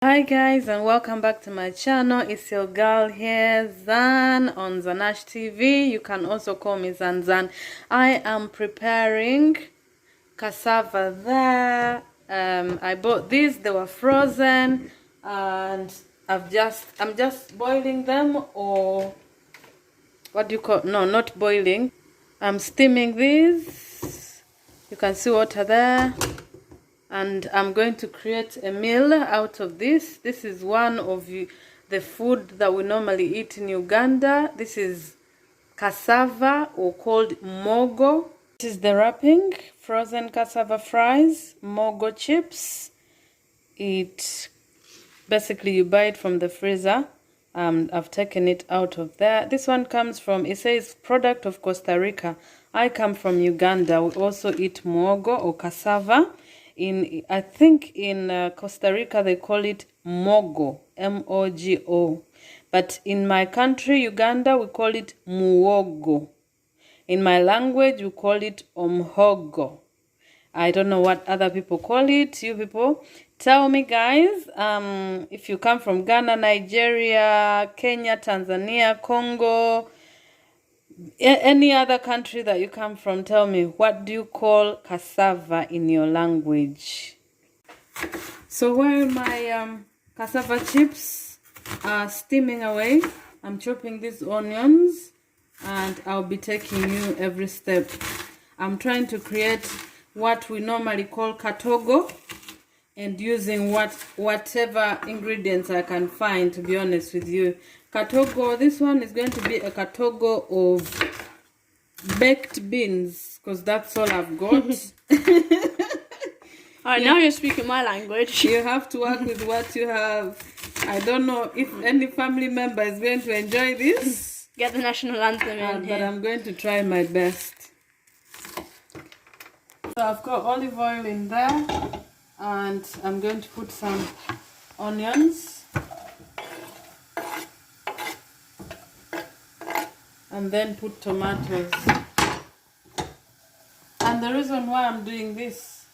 Hi guys, and welcome back to my channel. It's your girl here, Zan, on Zanash TV. You can also call me Zan. I am preparing cassava there. I bought these, they were frozen, and I'm just boiling them, or what do you call, no, not boiling. I'm steaming these. You can see water there. And I'm going to create a meal out of this. This is one of the food that we normally eat in Uganda. This is cassava, or called mogo. This is the wrapping, frozen cassava fries, mogo chips. It basically, you buy it from the freezer. I've taken it out of there. This one comes from, it says product of Costa Rica. I come from Uganda. We also eat mogo or cassava. I think in Costa Rica they call it mogo, M-O-G-O. But in my country, Uganda, we call it muogo. In my language, we call it omhogo. I don't know what other people call it. You people, tell me, guys. If you come from Ghana, Nigeria, Kenya, Tanzania, Congo, any other country that you come from, tell me, what do you call cassava in your language? So while my cassava chips are steaming away, I'm chopping these onions, and I'll be taking you every step. I'm trying to create what we normally call katogo, and using whatever ingredients I can find, to be honest with you. Katogo, this one is going to be a katogo of baked beans, because that's all I've got. Alright, now you're speaking my language. You have to work with what you have. I don't know if any family member is going to enjoy this. Get the national anthem in here. But I'm going to try my best. So I've got olive oil in there, and I'm going to put some onions. And then put tomatoes. And the reason why I'm doing this,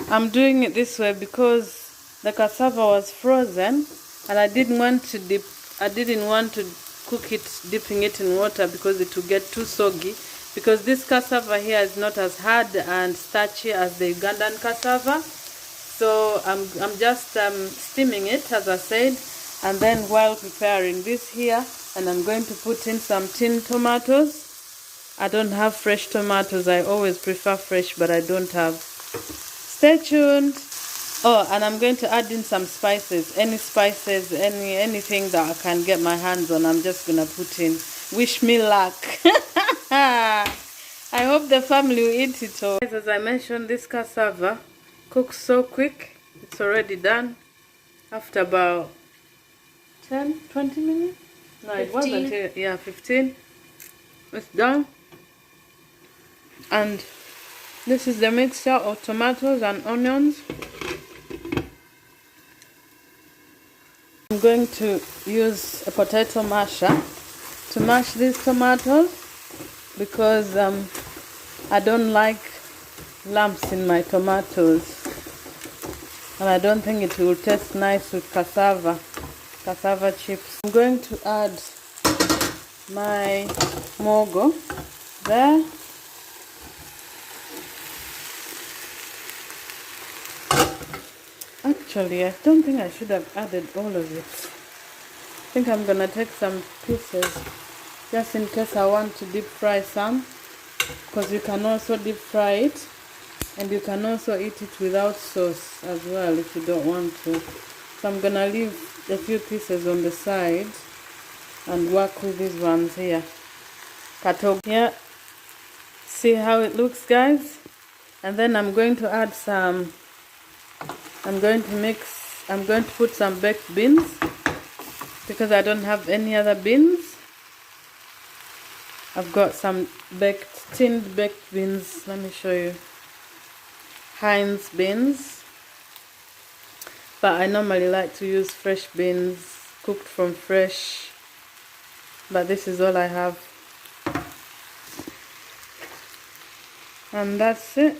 I'm doing it this way because the cassava was frozen, and I didn't want to cook it dipping it in water, because it would get too soggy. Because this cassava here is not as hard and starchy as the Ugandan cassava. So I'm just steaming it, as I said. And then while preparing this here, and I'm going to put in some tin tomatoes. I don't have fresh tomatoes. I always prefer fresh, but I don't have. Stay tuned. Oh, and I'm going to add in some spices. Any spices, anything that I can get my hands on, I'm just going to put in. Wish me luck. I hope the family will eat it all. As I mentioned, this cassava cooks so quick. It's already done after about 10, 20 minutes? No, 15. It wasn't. Yeah, 15. It's done. And this is the mixture of tomatoes and onions. I'm going to use a potato masher to mash these tomatoes, because I don't like lumps in my tomatoes, and I don't think it will taste nice with cassava chips. I'm going to add my mogo there. Actually, I don't think I should have added all of it. I think I'm gonna take some pieces just in case I want to deep fry some, because you can also deep fry it, and you can also eat it without sauce as well if you don't want to. So I'm gonna leave a few pieces on the side and work with these ones here. Katogo. Yeah, see how it looks, guys? And then I'm going to add some, I'm going to put some baked beans, because I don't have any other beans. I've got some tinned baked beans. Let me show you. Heinz beans. But I normally like to use fresh beans, cooked from fresh. But this is all I have. And that's it.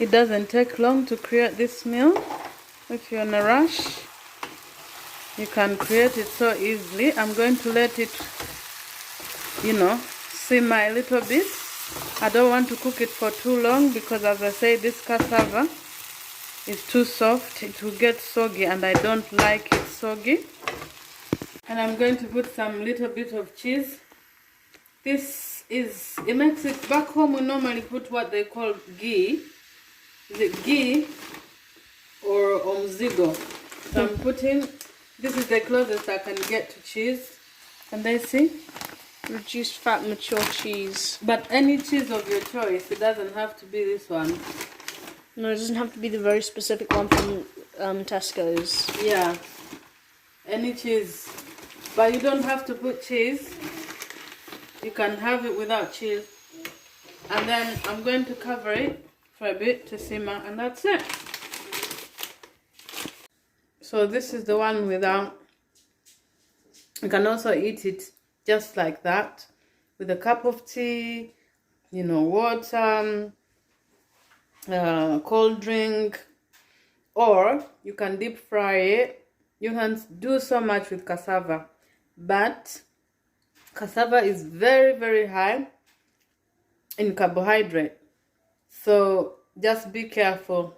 It doesn't take long to create this meal. If you're in a rush, you can create it so easily. I'm going to let it, simmer a little bit. I don't want to cook it for too long because, as I say, this cassava is too soft. It will get soggy and I don't like it soggy. And I'm going to put some little bit of cheese. It makes it, back home we normally put what they call ghee. Is it ghee or omzigo? So I'm putting, this is the closest I can get to cheese. Can they see? Reduced fat mature cheese. But any cheese of your choice, it doesn't have to be this one. No, it doesn't have to be the very specific one from Tesco's. Yeah, any cheese. But you don't have to put cheese. You can have it without cheese. And then I'm going to cover it for a bit to simmer, and that's it. So this is the one without. You can also eat it just like that, with a cup of tea, water, cold drink, or you can deep fry it. You can do so much with cassava, but cassava is very, very high in carbohydrate, so just be careful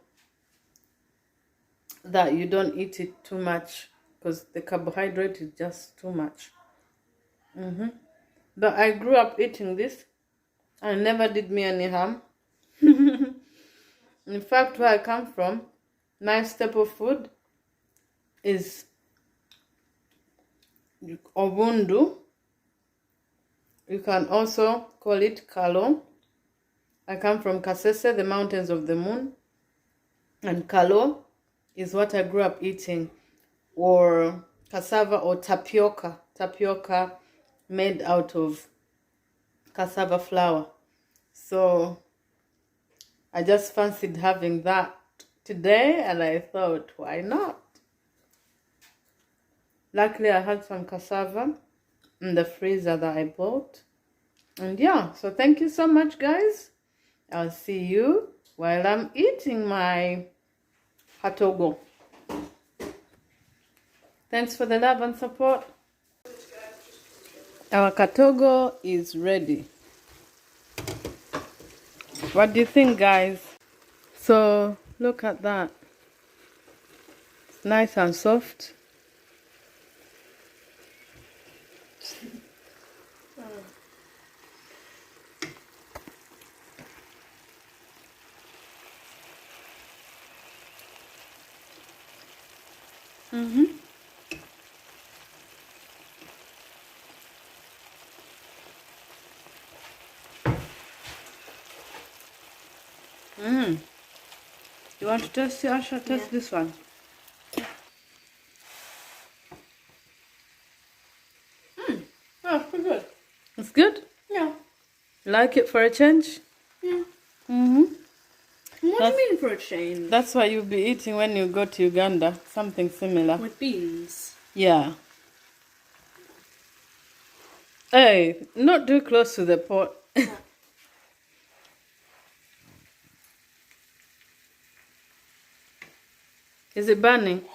that you don't eat it too much, because the carbohydrate is just too much. But I grew up eating this and it never did me any harm. In fact, where I come from, my staple food is obundu. You can also call it kalo. I come from Cassava, the mountains of the moon, and kalo is what I grew up eating, or cassava or tapioca made out of cassava flour. So I just fancied having that today, and I thought, why not? Luckily, I had some cassava in the freezer that I bought. And yeah, so thank you so much, guys. I'll see you while I'm eating my Katogo. Thanks for the love and support. Our Katogo is ready. What do you think, guys? So look at that. It's nice and soft. You want to test it, Asha? Test this one. Oh, pretty good. It's good? Yeah. Like it for a change? Yeah. What do you mean for a change? That's what you'll be eating when you go to Uganda. Something similar. With beans. Yeah. Hey, not too close to the pot. Is it burning?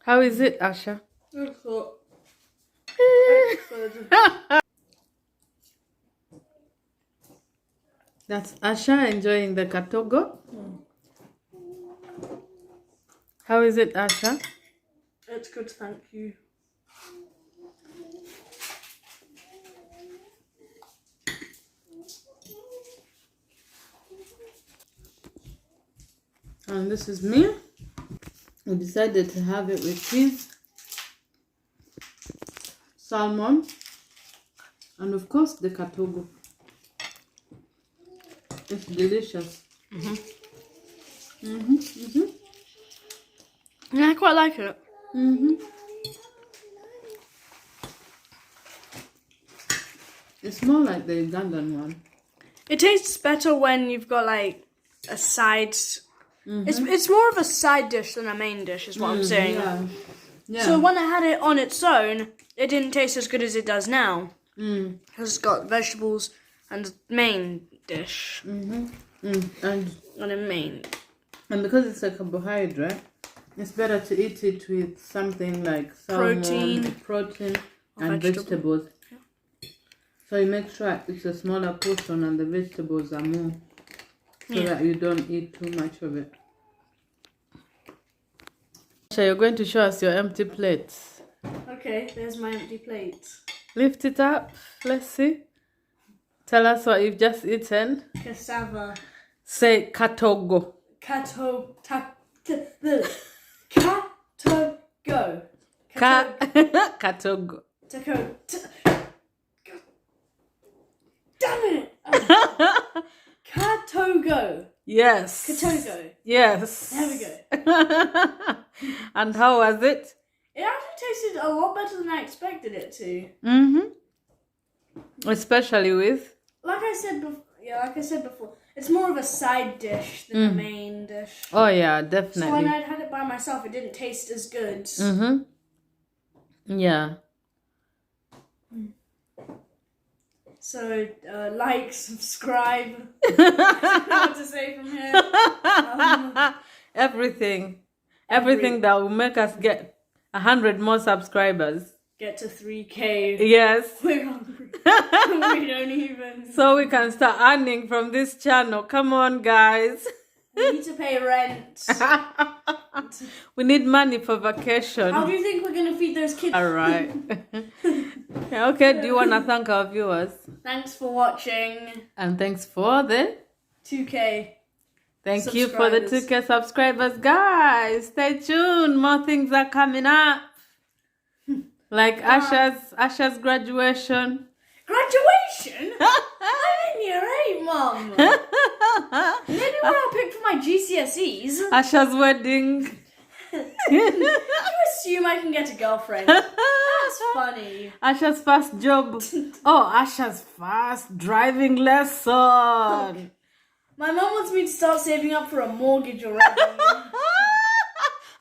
How is it, Asha? It's hot. That's Asha enjoying the Katogo. How is it, Asha? It's good, thank you. And this is me. We decided to have it with cheese, salmon, and of course the Katogo. It's delicious. Yeah, I quite like it. It's more like the Ugandan one. It tastes better when you've got like a side. It's more of a side dish than a main dish, is what I'm saying. Yeah. Yeah. So when I had it on its own, it didn't taste as good as it does now. Mm. Because it's got vegetables and the main dish. And And a main. because it's a carbohydrate, it's better to eat it with something like salmon, protein and vegetables. Yeah. So you make sure it's a smaller portion and the vegetables are more, so that you don't eat too much of it. So you're going to show us your empty plates. Okay, there's my empty plate. Lift it up. Let's see. Tell us what you've just eaten. Cassava. Say Katogo. Katogo. Katogo. Damn it! Katogo. Yes. Katogo. Yes. There we go. And how was it? It actually tasted a lot better than I expected it to. Especially with? Like I said before, it's more of a side dish than a main dish. Oh yeah, definitely. So when I'd had it by myself, it didn't taste as good. Yeah. So like, subscribe. I don't know what to say from here. Everything that will make us get 100 more subscribers. Get to 3K. Yes. We're hungry. We don't even. So we can start earning from this channel. Come on, guys. We need to pay rent. We need money for vacation. How do you think we're going to feed those kids? All right. Okay, do you want to thank our viewers? Thanks for watching. And thanks for the 2K. Thank you for the 2K subscribers, guys. Stay tuned. More things are coming up. Like Asha's graduation. Graduation? I'm in year 8, Mum. Maybe when I picked for my GCSEs. Asha's wedding. You assume I can get a girlfriend. That's funny. Asha's first job. Oh, Asha's first driving lesson. My mum wants me to start saving up for a mortgage already.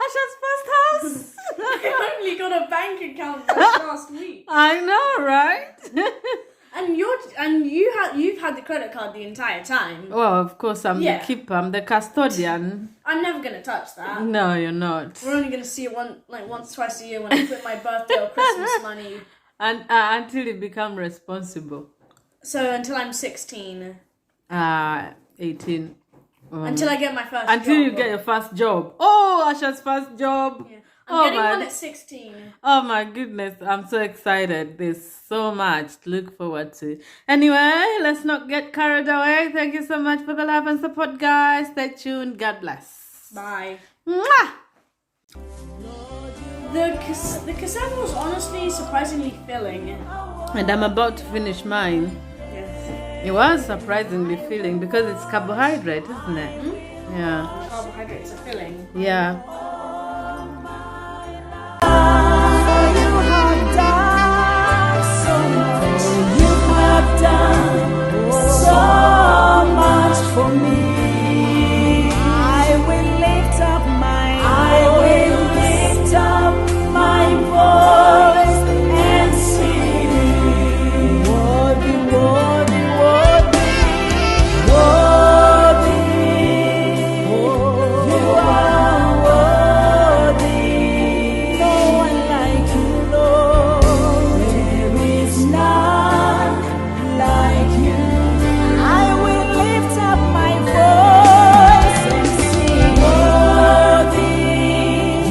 Asha's first house. I only got a bank account last week. I know, right? You've had the credit card the entire time. Well, of course, I'm the keeper. I'm the custodian. I'm never gonna touch that. No, you're not. We're only gonna see it once, twice a year when I put my birthday or Christmas money. And until you become responsible. So until I'm 16. 18. Until I get my first Until job. you get your first job. Oh, Asha's first job. Yeah. I'm getting one at 16. Oh my goodness, I'm so excited. There's so much to look forward to. Anyway, let's not get carried away. Thank you so much for the love and support, guys. Stay tuned. God bless. Bye. Mwah! The cassava was honestly surprisingly filling. And I'm about to finish mine. Yes. It was surprisingly filling because it's carbohydrate, isn't it? Mm-hmm. Yeah. Carbohydrates are filling. Yeah.